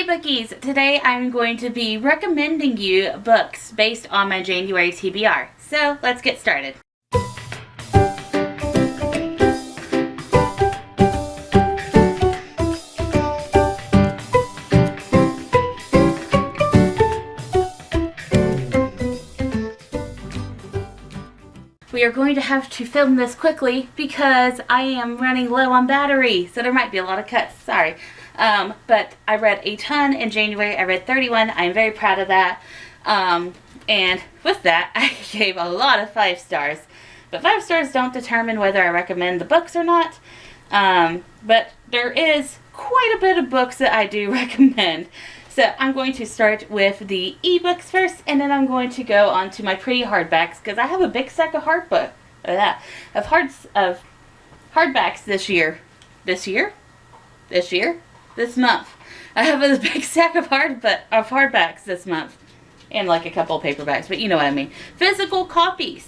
Bookies! Today I'm going to be recommending you books based on my January TBR. So let's get started. We are going to have to film this quickly because I am running low on battery, so there might be a lot of cuts, sorry. But I read a ton in January. I read 31. I'm very proud of that. And with that, I gave a lot of 5 stars. But 5 stars don't determine whether I recommend the books or not. But there is quite a bit of books that I do recommend. So I'm going to start with the ebooks first, and then I'm going to go on to my pretty hardbacks because I have a big stack of hardbacks this month. I have a big stack of hardbacks this month, and like a couple of paperbacks, but you know what I mean. Physical copies.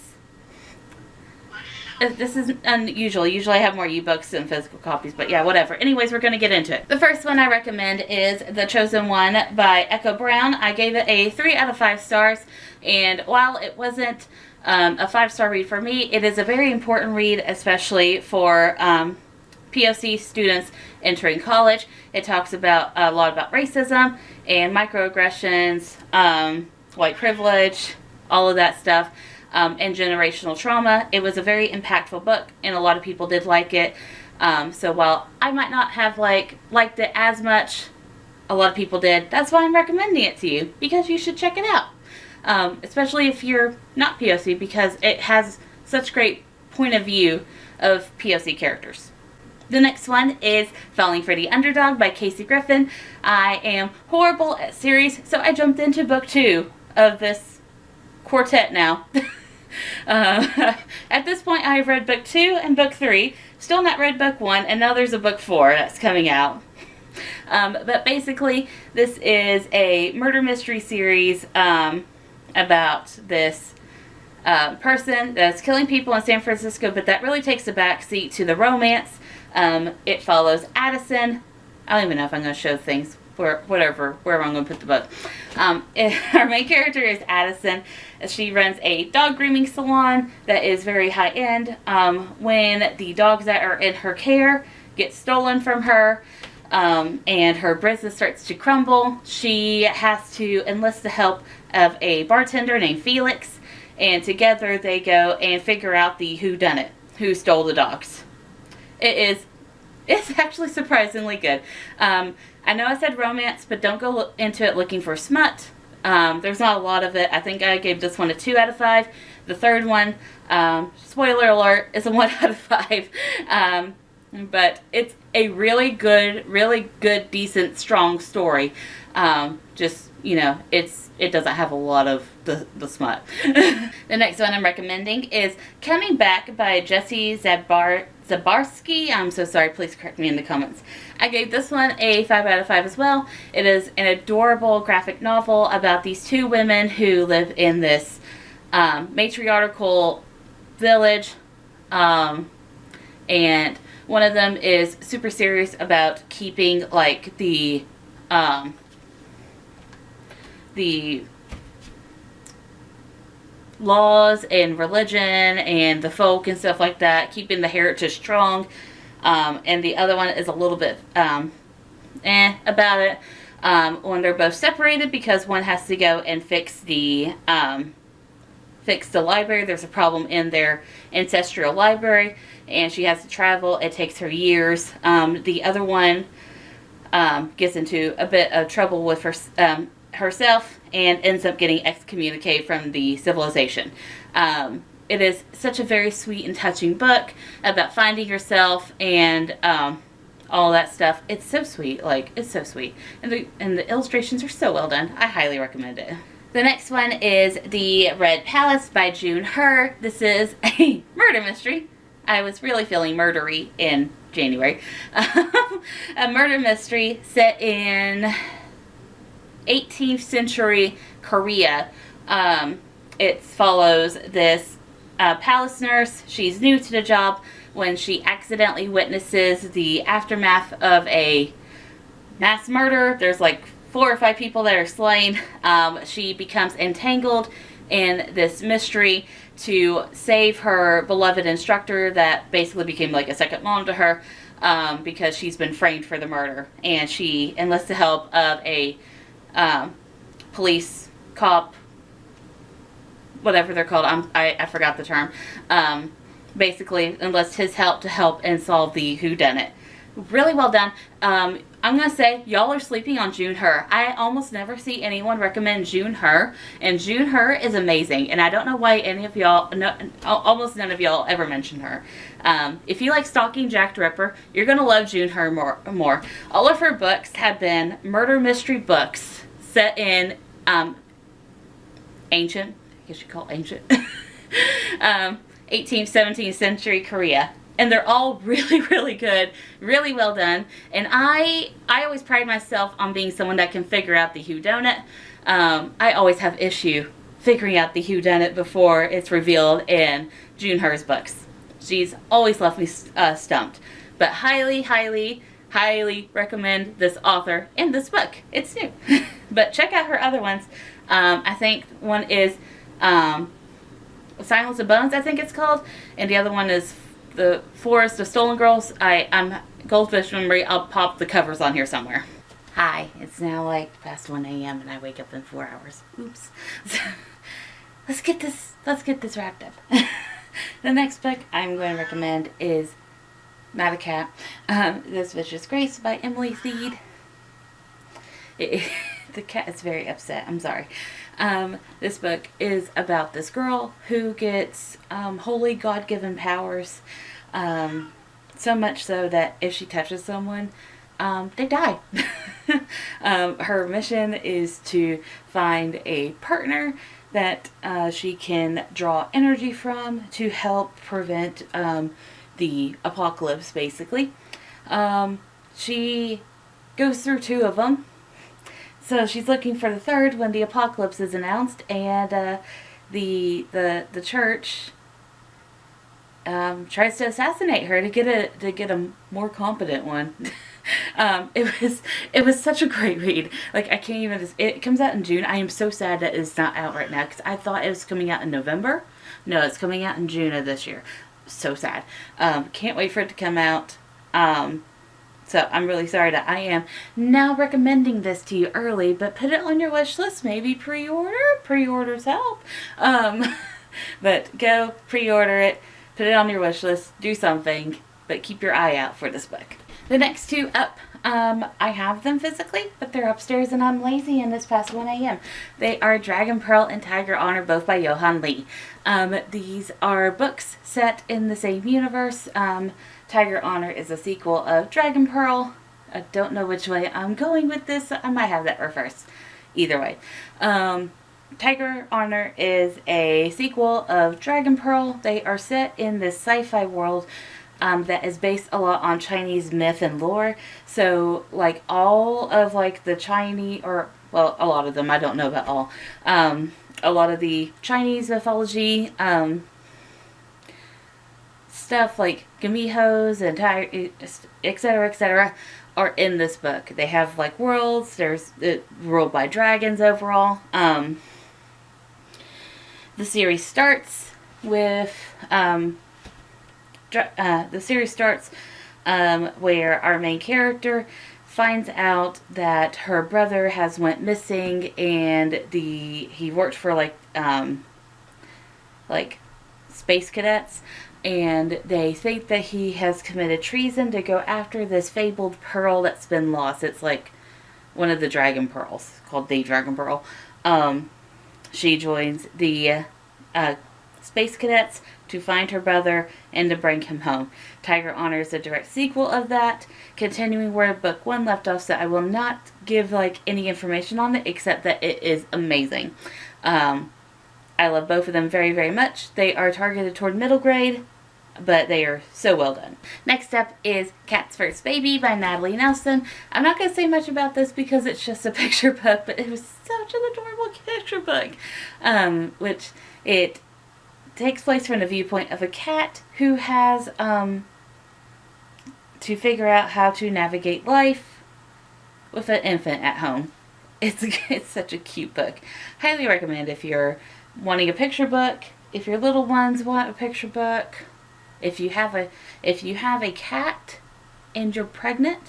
This is unusual. Usually I have more ebooks than physical copies, but yeah, whatever. Anyways, we're going to get into it. The first one I recommend is The Chosen One by Echo Brown. I gave it a 3 out of 5 stars, and while it wasn't a 5-star read for me, it is a very important read, especially for POC students entering college. It talks about a lot about racism and microaggressions, white privilege, all of that stuff. And generational trauma. It was a very impactful book, and a lot of people did like it. So while I might not have liked it as much, a lot of people did. That's why I'm recommending it to you, because you should check it out. Especially if you're not POC, because it has such great point of view of POC characters. The next one is Falling for the Underdog by Casey Griffin. I am horrible at series, so I jumped into book 2 of this quartet now. At this point, I've read book 2 and book 3. Still not read book 1, and now there's a book 4 that's coming out. But basically, this is a murder mystery series about this person that's killing people in San Francisco, but that really takes a backseat to the romance. It follows Addison. I don't even know if I'm going to show things. Wherever I'm going to put the book. Our main character is Addison. She runs a dog grooming salon that is very high end. When the dogs that are in her care get stolen from her, and her business starts to crumble, she has to enlist the help of a bartender named Felix, and together they go and figure out the whodunit, who stole the dogs. It's actually surprisingly good. I know I said romance, but don't go into it looking for smut. There's not a lot of it. I think I gave this one a 2 out of 5. The third one, spoiler alert, is a 1 out of 5. But it's a really good, decent, strong story. Just, you know, it doesn't have a lot of the smut. The next one I'm recommending is Coming Back by Jessi Zabarsky. I'm so sorry, please correct me in the comments. I gave this one a 5 out of 5 as well. It is an adorable graphic novel about these 2 women who live in this matriarchal village, and one of them is super serious about keeping like the laws and religion and the folk and stuff like that, keeping the heritage strong. And the other one is a little bit about it when they're both separated, because one has to go and fix the library. There's a problem in their ancestral library, and she has to travel. It takes her years. The other one gets into a bit of trouble with herself and ends up getting excommunicated from the civilization. It is such a very sweet and touching book about finding yourself and all that stuff. It's so sweet. Like, it's so sweet. And the illustrations are so well done. I highly recommend it. The next one is The Red Palace by June Hur. This is a murder mystery. I was really feeling murdery in January. A murder mystery set in 18th century Korea. It follows this palace nurse. She's new to the job when she accidentally witnesses the aftermath of a mass murder. There's like 4 or 5 people that are slain. She becomes entangled in this mystery to save her beloved instructor that basically became like a second mom to her, because she's been framed for the murder. And she enlists the help of a police cop, whatever they're called. I forgot the term. Basically enlists his help to help and solve the whodunit. Really well done. I'm going to say y'all are sleeping on June Hur. I almost never see anyone recommend June Hur, and June Hur is amazing, and I don't know why any of y'all, almost none of y'all ever mention her. If you like stalking Jack the Ripper, you're going to love June Hur more. All of her books have been murder mystery books set in ancient, I guess you call it ancient, 18th, 17th century Korea. And they're all really, really good, really well done. And I always pride myself on being someone that can figure out the whodunit. I always have issue figuring out the whodunit before it's revealed in June Hur's books. She's always left me stumped. But highly, highly, highly recommend this author and this book. It's new. But check out her other ones. I think one is Silence of Bones, I think it's called. And the other one is The Forest of Stolen Girls. I'm goldfish memory. I'll pop the covers on here somewhere. Hi, it's now like past 1 a.m. and I wake up in 4 hours. Oops. let's get this wrapped up. The next book I'm going to recommend is Not a Cat. This Vicious Grace by Emily Thiede. The cat is very upset. I'm sorry. This book is about this girl who gets holy God-given powers, so much so that if she touches someone, they die. Her mission is to find a partner that she can draw energy from to help prevent the apocalypse, basically. She goes through 2 of them. So she's looking for the 3rd when the apocalypse is announced, and the church tries to assassinate her to get a more competent one. It was such a great read. Like, I can't even. It comes out in June. I am so sad that it's not out right now because I thought it was coming out in November. No, it's coming out in June of this year. So sad. Can't wait for it to come out. So I'm really sorry that I am now recommending this to you early, but put it on your wish list. Maybe pre-order. Pre-orders help. But go pre-order it. Put it on your wish list. Do something. But keep your eye out for this book. The next 2 up, I have them physically, but they're upstairs and I'm lazy and it's past 1 a.m. They are Dragon Pearl and Tiger Honor, both by Johan Lee. These are books set in the same universe. Tiger Honor is a sequel of Dragon Pearl. I don't know which way I'm going with this. I might have that reversed. Either way. Tiger Honor is a sequel of Dragon Pearl. They are set in this sci-fi world that is based a lot on Chinese myth and lore. So, like, all of, like, the Chinese, or, well, a lot of them, I don't know about all. A lot of the Chinese mythology, stuff like Gamihos and etc., are in this book. They have like worlds. There's ruled by dragons overall. The series starts with where our main character finds out that her brother has went missing, and he worked for like space cadets. And they think that he has committed treason to go after this fabled pearl that's been lost. It's like one of the dragon pearls, called the Dragon Pearl. She joins the space cadets to find her brother and to bring him home. Tiger Honor is a direct sequel of that, continuing where book 1 left off, so I will not give like any information on it except that it is amazing. I love both of them very, very much. They are targeted toward middle grade, but they are so well done. Next up is Cat's First Baby by Natalie Nelson. I'm not going to say much about this because it's just a picture book, but it was such an adorable picture book. Which it takes place from the viewpoint of a cat who has to figure out how to navigate life with an infant at home. It's such a cute book. Highly recommend if you're wanting a picture book, if your little ones want a picture book, if you have a cat and you're pregnant,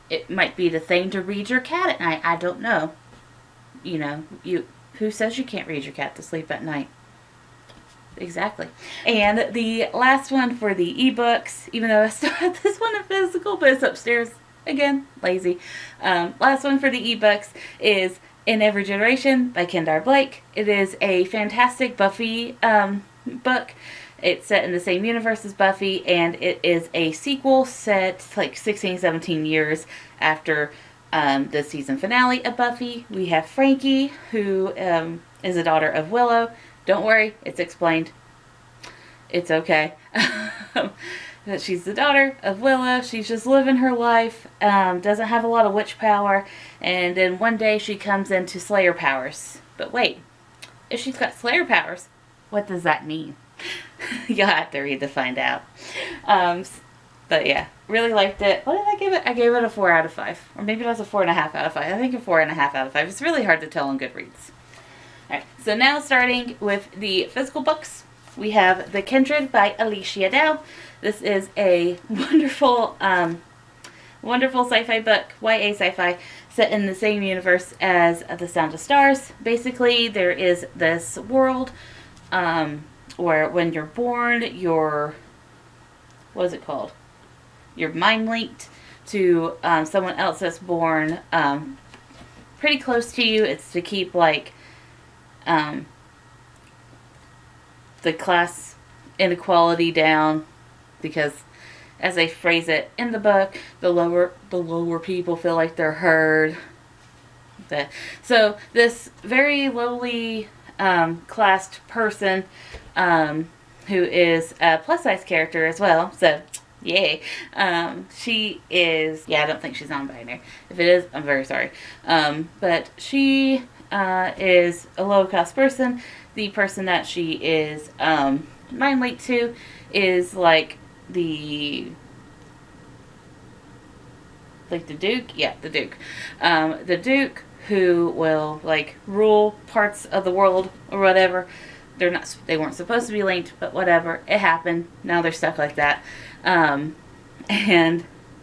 it might be the thing to read your cat at night. I don't know. You know, who says you can't read your cat to sleep at night? Exactly. And the last one for the ebooks, even though I still have this one in physical, but it's upstairs. Again, lazy. Last one for the ebooks is In Every Generation by Kendare Blake. It is a fantastic Buffy book. It's set in the same universe as Buffy, and it is a sequel set like 16, 17 years after the season finale of Buffy. We have Frankie, who is a daughter of Willow. Don't worry, it's explained. It's okay. That she's the daughter of Willow. She's just living her life. Doesn't have a lot of witch power. And then one day she comes into Slayer powers. But wait, if she's got Slayer powers, what does that mean? You'll have to read to find out. But yeah, really liked it. What did I give it? I gave it a 4 out of 5. Or maybe it was a 4.5 out of 5. I think a 4.5 out of 5. It's really hard to tell on Goodreads. Alright, so now starting with the physical books, we have The Kindred by Alicia Dao. This is a wonderful, wonderful sci-fi book, YA sci-fi, set in the same universe as The Sound of Stars. Basically, there is this world where when you're born, you're, what is it called? You're mind linked to someone else that's born pretty close to you. It's to keep like the class inequality down, because as they phrase it in the book, the lower people feel like they're heard. So this very lowly classed person who is a plus size character as well, so yay. She is, yeah, I don't think she's non-binary. If it is, I'm very sorry. But she is a low cost person. The person that she is mind linked to is like the Duke? Yeah, the Duke. The Duke who will like rule parts of the world or whatever. They weren't supposed to be linked, but whatever. It happened. Now they're stuck like that. And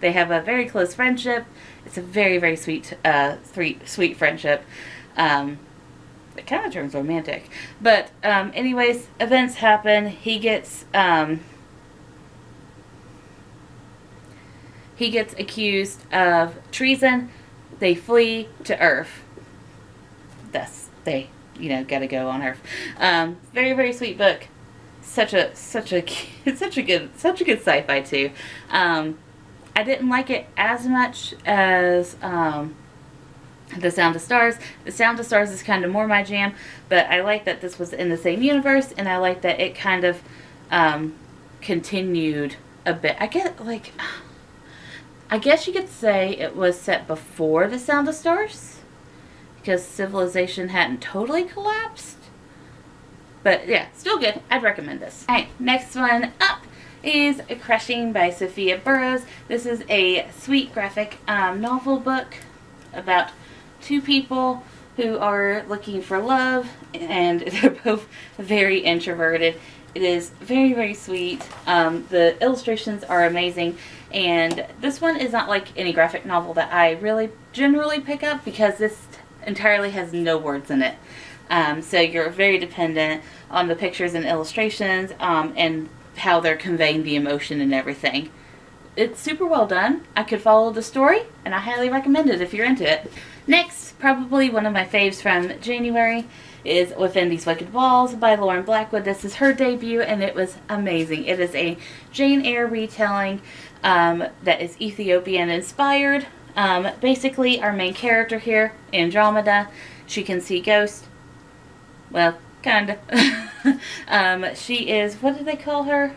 they have a very close friendship. It's a very, very sweet friendship. It kind of turns romantic. But anyways, events happen. He gets accused of treason. They flee to Earth. Thus, they, gotta go on Earth. Very, very sweet book. Such a good sci-fi too. I didn't like it as much as The Sound of Stars. The Sound of Stars is kind of more my jam, but I like that this was in the same universe, and I like that it kind of continued a bit. I guess you could say it was set before The Sound of Stars, because civilization hadn't totally collapsed. But yeah, still good. I'd recommend this. Alright, next one up is Crushing by Sophia Burroughs. This is a sweet graphic novel book about two people who are looking for love, and they're both very introverted. It is very, very sweet. The illustrations are amazing, and this one is not like any graphic novel that I really generally pick up, because this entirely has no words in it. So you're very dependent on the pictures and illustrations and how they're conveying the emotion and everything. It's super well done. I could follow the story, and I highly recommend it if you're into it. Next, probably one of my faves from January is Within These Wicked Walls by Lauren Blackwood. This is her debut, and it was amazing. It is a Jane Eyre retelling that is Ethiopian inspired. Basically, our main character here, Andromeda, she can see ghosts. Well, kind of. She is, what did they call her?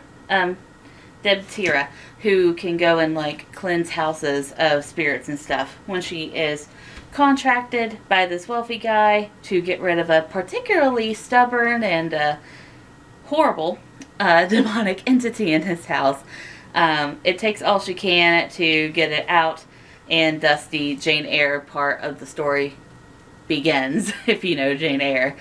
Debtira, who can go and like cleanse houses of spirits and stuff. When she is contracted by this wealthy guy to get rid of a particularly stubborn and horrible demonic entity in his house. It takes all she can to get it out. and thus the Jane Eyre part of the story begins, if you know Jane Eyre.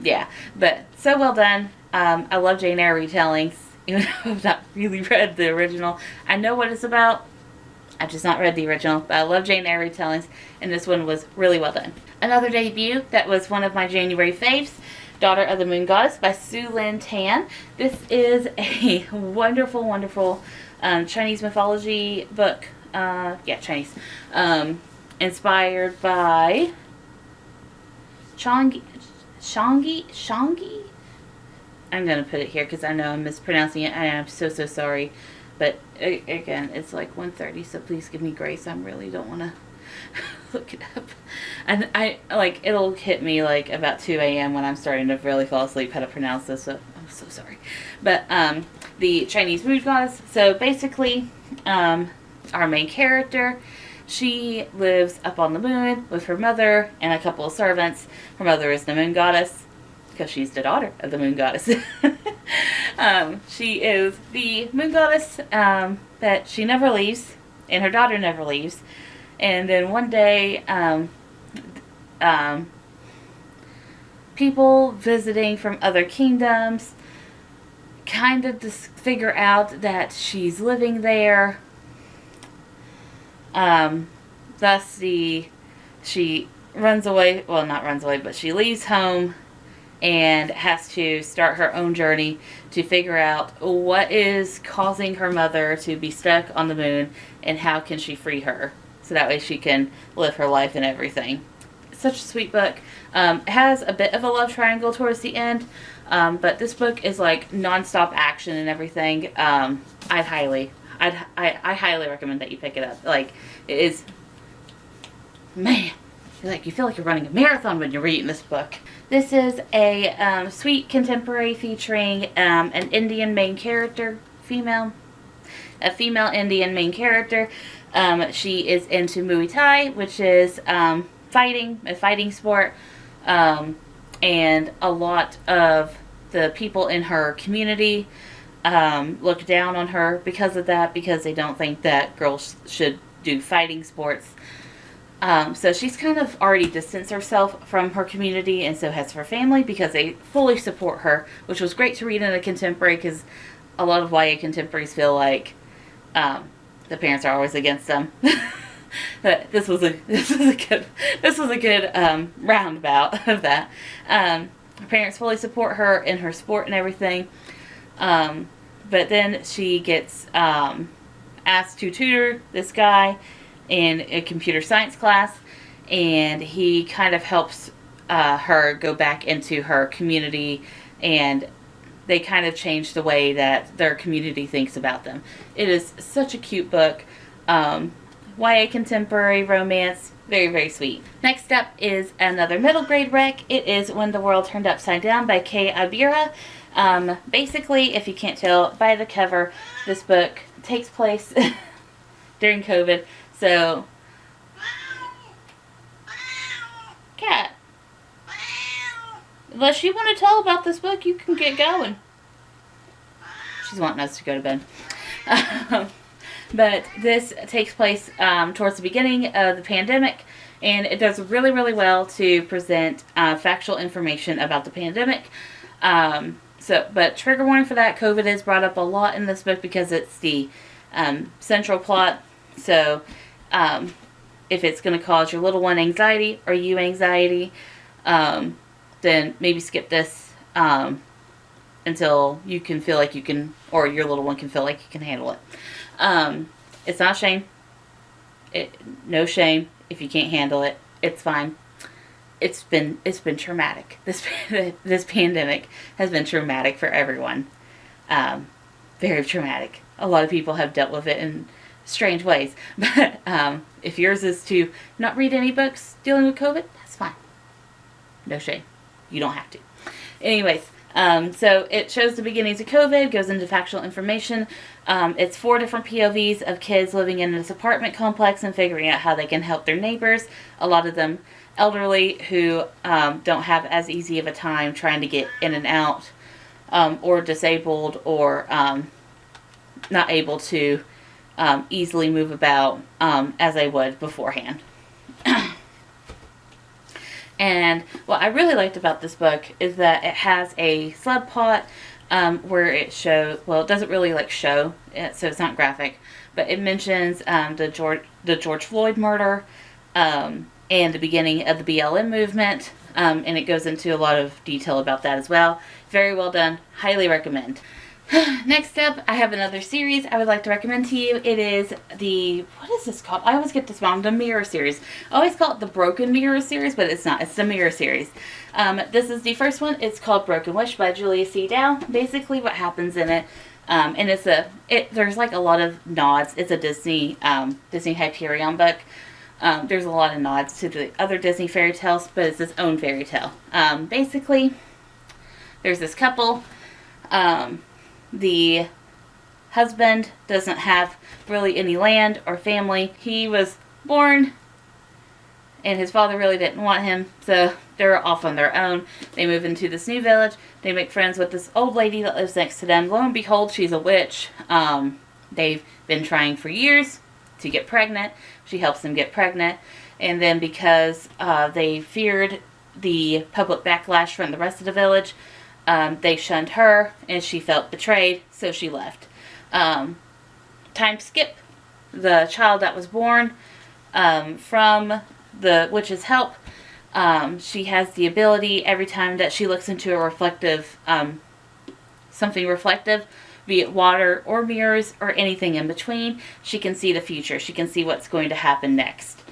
Yeah, but so well done. I love Jane Eyre retellings, even though I've not really read the original. I know what it's about. I've just not read the original, but I love Jane Eyre retellings, and this one was really well done. Another debut that was one of my January faves, Daughter of the Moon Goddess by Su Lin Tan. This is a wonderful, wonderful Chinese mythology book. Yeah, Chinese. Inspired by Shangi. I'm going to put it here because I know I'm mispronouncing it. I am so sorry. But again, it's like 1:30, so please give me grace. I really don't want to look it up. And it'll hit me like about 2 a.m. when I'm starting to really fall asleep how to pronounce this, so I'm so sorry. But the Chinese moon goddess. So basically, our main character, she lives up on the moon with her mother and a couple of servants. Her mother is the moon goddess because she's the daughter of the moon goddess. She is the moon goddess that she never leaves, and her daughter never leaves. And then one day, people visiting from other kingdoms kind of figure out that she's living there. Thus, she runs away. Well, not runs away, but she leaves home and has to start her own journey to figure out what is causing her mother to be stuck on the moon and how can she free her so that way she can live her life and everything. Such a sweet book. It has a bit of a love triangle towards the end, but this book is like non-stop action and everything. I highly recommend that you pick it up. Like, it is, man, you feel like you're running a marathon when you're reading this book. This is a sweet contemporary featuring an Indian main character, a female Indian main character. She is into Muay Thai, which is a fighting sport, and a lot of the people in her community look down on her because of that, because they don't think that girls should do fighting sports. So she's kind of already distanced herself from her community, and so has her family, because they fully support her, which was great to read in a contemporary, because a lot of YA contemporaries feel like the parents are always against them. But this was a good roundabout of that. Her parents fully support her in her sport and everything. But then she gets asked to tutor this guy in a computer science class, and he kind of helps her go back into her community, and they kind of change the way that their community thinks about them. It is such a cute book. YA contemporary romance, very, very sweet. Next up is another middle grade rec. It is When the World Turned Upside Down by Ibira. Basically, if you can't tell by the cover, this book takes place during COVID. So, Cat, unless you want to tell about this book, you can get going. She's wanting us to go to bed. But this takes place towards the beginning of the pandemic, and it does really, really well to present factual information about the pandemic. But trigger warning for that, COVID is brought up a lot in this book because it's the central plot. So, if it's going to cause your little one anxiety or you anxiety, then maybe skip this until you can feel like you can, or your little one can feel like you can handle it. It's not shame. No shame if you can't handle it. It's fine. It's been traumatic. This pandemic has been traumatic for everyone. Very traumatic. A lot of people have dealt with it in strange ways. But if yours is to not read any books dealing with COVID, that's fine. No shame. You don't have to. Anyways, so it shows the beginnings of COVID, goes into factual information. It's 4 different POVs of kids living in this apartment complex and figuring out how they can help their neighbors. A lot of them elderly who don't have as easy of a time trying to get in and out, or disabled, or not able to easily move about as I would beforehand. And what I really liked about this book is that it has a subplot where it shows, well, it doesn't really like show, so it's not graphic, but it mentions the George Floyd murder and the beginning of the BLM movement, and it goes into a lot of detail about that as well. Very well done. Highly recommend. Next up, I have another series I would like to recommend to you. It is the, what is this called? I always get this wrong. The Mirror series. I always call it the Broken Mirror series, but it's not. It's the Mirror series. This is the first one. It's called Broken Wish by Alicia Dao. Basically what happens in it, and there's like a lot of nods. It's a Disney Hyperion book. There's a lot of nods to the other Disney fairy tales, but it's its own fairy tale. Basically, there's this couple. The husband doesn't have really any land or family. He was born and his father really didn't want him, so they're off on their own. They move into this new village. They make friends with this old lady that lives next to them. Lo and behold, she's a witch. They've been trying for years to get pregnant. She helps them get pregnant. And then because they feared the public backlash from the rest of the village, they shunned her, and she felt betrayed, so she left. Time skip. The child that was born from the witch's help, she has the ability, every time that she looks into a reflective, something reflective, be it water or mirrors or anything in between, she can see the future. She can see what's going to happen next.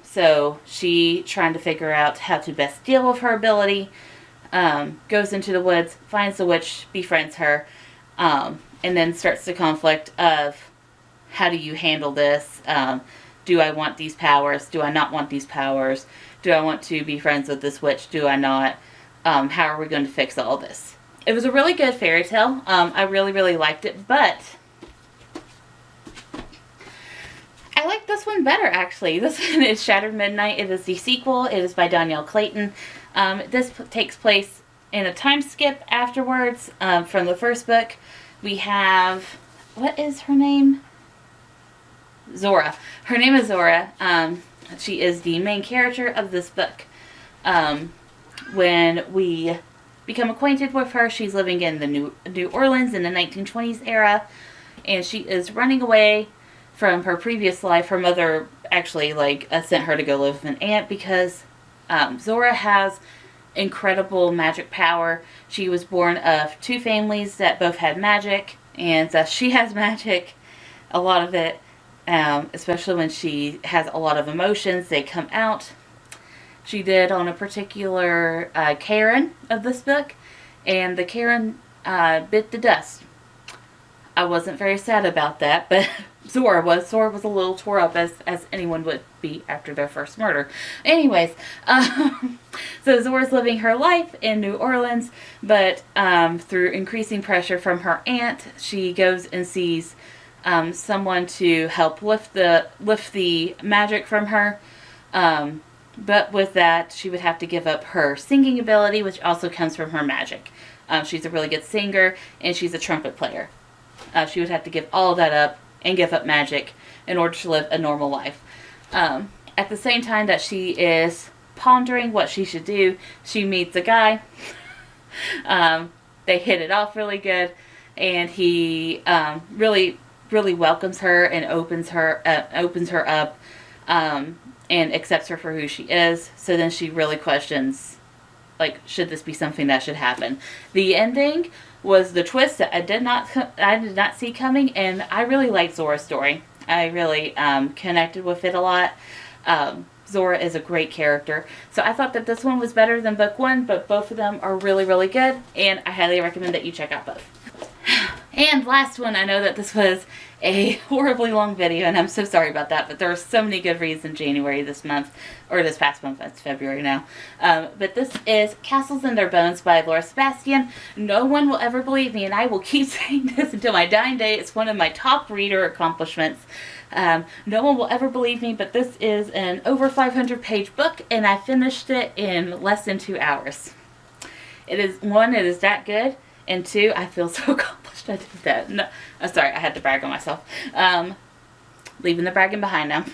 So she, trying to figure out how to best deal with her ability, goes into the woods, finds the witch, befriends her, and then starts the conflict of how do you handle this? Do I want these powers? Do I not want these powers? Do I want to be friends with this witch? Do I not? How are we going to fix all this? It was a really good fairy tale. I really, really liked it, but I like this one better, actually. This one is Shattered Midnight. It is the sequel. It is by Dhonielle Clayton. This takes place in a time skip afterwards from the first book. We have, what is her name? Zora. Her name is Zora. She is the main character of this book. When we become acquainted with her, she's living in the New Orleans in the 1920s era, and she is running away from her previous life. Her mother actually sent her to go live with an aunt because Zora has incredible magic power. She was born of two families that both had magic, and she has magic, a lot of it, especially when she has a lot of emotions, they come out. She did on a particular Karen of this book, and the Karen bit the dust. I wasn't very sad about that, but Zora was a little tore up, as anyone would be after their first murder. Anyways, so Zora's living her life in New Orleans, but through increasing pressure from her aunt, she goes and sees someone to help lift the magic from her. But with that, she would have to give up her singing ability, which also comes from her magic. She's a really good singer, and she's a trumpet player. She would have to give all of that up and give up magic in order to live a normal life. At the same time that she is pondering what she should do, she meets a guy. They hit it off really good, and he really, really welcomes her and opens her up, and accepts her for who she is. So then she really questions, should this be something that should happen? The ending was the twist that I did not see coming, and I really liked Zora's story. I really connected with it a lot. Zora is a great character. So I thought that this one was better than book one, but both of them are really, really good, and I highly recommend that you check out both. And last one, I know that this was a horribly long video, and I'm so sorry about that, but there are so many good reads in January this month, or this past month. It's February now. But this is Castles in Their Bones by Laura Sebastian. No one will ever believe me, and I will keep saying this until my dying day. It's one of my top reader accomplishments. No one will ever believe me, but this is an over 500-page book, and I finished it in less than 2 hours. It is, one, it is that good, and two, I feel so accomplished should I do that? No, I'm sorry, I had to brag on myself. Leaving the bragging behind now.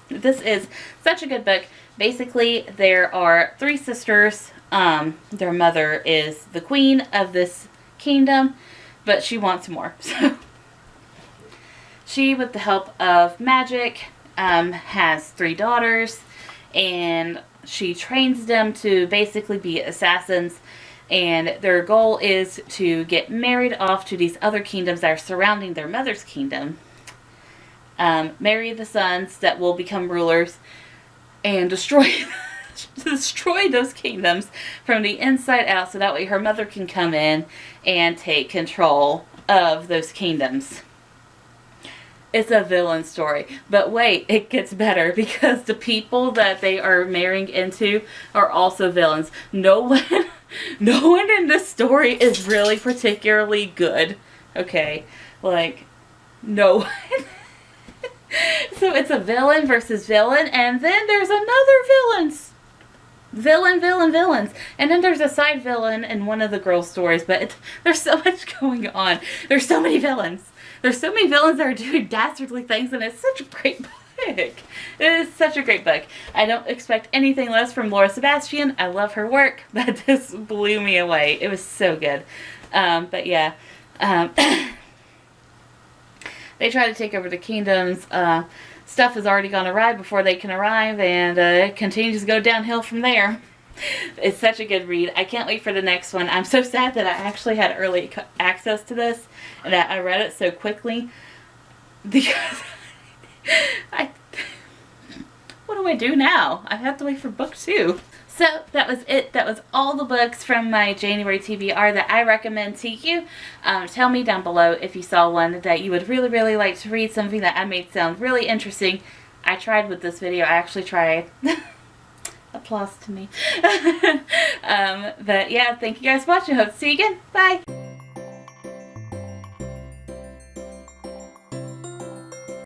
This is such a good book. Basically, there are 3 sisters. Their mother is the queen of this kingdom, but she wants more. So she, with the help of magic, has 3 daughters, and she trains them to basically be assassins, and their goal is to get married off to these other kingdoms that are surrounding their mother's kingdom, marry the sons that will become rulers, and destroy those kingdoms from the inside out, so that way her mother can come in and take control of those kingdoms. It's a villain story. But wait, it gets better, because the people that they are marrying into are also villains. No one in this story is really particularly good. Okay? Like, no one. So it's a villain versus villain, and then there's another villains. And then there's a side villain in one of the girls' stories, but there's so much going on. There's so many villains. There's so many villains that are doing dastardly things, and it's such a great book. It is such a great book. I don't expect anything less from Laura Sebastian. I love her work, but this blew me away. It was so good. But yeah. They try to take over the kingdoms. Stuff has already gone awry before they can arrive, and it continues to go downhill from there. It's such a good read. I can't wait for the next one. I'm so sad that I actually had early access to this and that I read it so quickly, because what do I do now? I have to wait for book 2. So that was it. That was all the books from my January TBR that I recommend to you. Tell me down below if you saw one that you would really, really like to read, something that I made sound really interesting. I tried with this video. I actually tried. Applause to me. But yeah, thank you guys for watching. Hope to see you again. Bye.